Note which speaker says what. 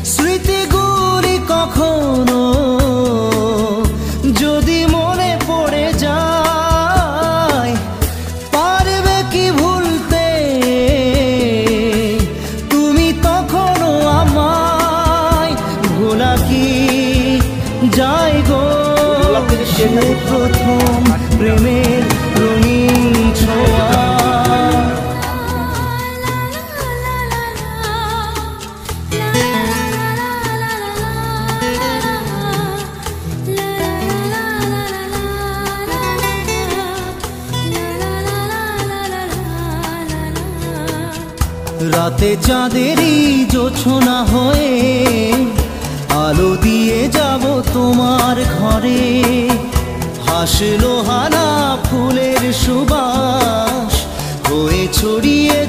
Speaker 1: স্মৃতিগুলি কখনো যদি মনে পড়ে যায়, পারবে কি ভুলতে তুমি তখনও আমায়? ভোলা কি যায় গো সে প্রথম প্রেমের রঙিন ছোঁয়া? রাতে চাঁদেরই জোছনা হয়ে আলো দিয়ে যাব তোমার ঘরে। হাসলো হানা ফুলের সুবাস হয়ে ছড়িয়ে